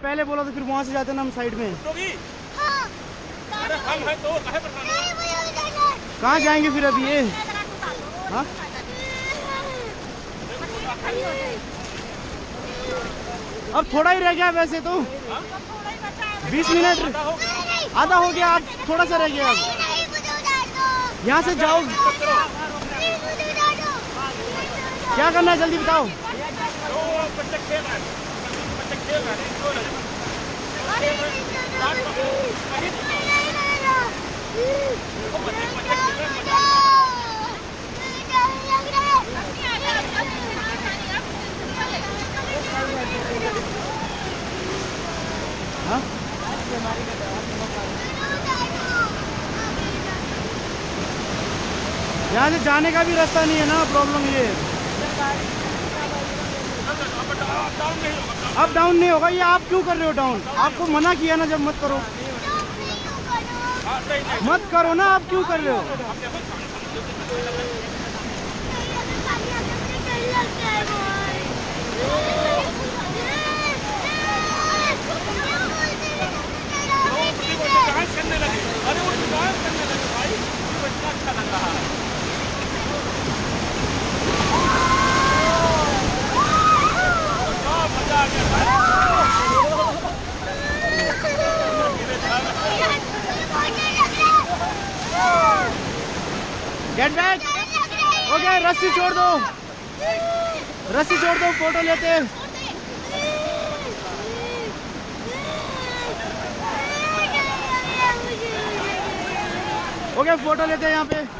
पहले बोला तो फिर वहाँ से जाते ना हम साइड में। कहाँ जाएंगे फिर अभी ये? हाँ अब थोड़ा ही रह गया वैसे तो, 20 मिनट आधा हो गया, अब थोड़ा सा रह गया। अब यहाँ से जाओ, क्या करना है जल्दी बताओ। हाँ यहाँ से जाने का भी रास्ता नहीं है ना, प्रॉब्लम ये। अब डाउन नहीं होगा ये, आप क्यों कर रहे हो डाउन? आपको मना किया ना जब मत करो, मत करो ना, आप क्यों कर रहे हो? अरे वो डांस करने लगे भाई, बच्चा अच्छा लग रहा है। मजा आ गया। Get back. ओके रस्सी छोड़ दो, रस्सी छोड़ दो, फोटो लेते हैं। ओके फोटो लेते हैं यहाँ पे।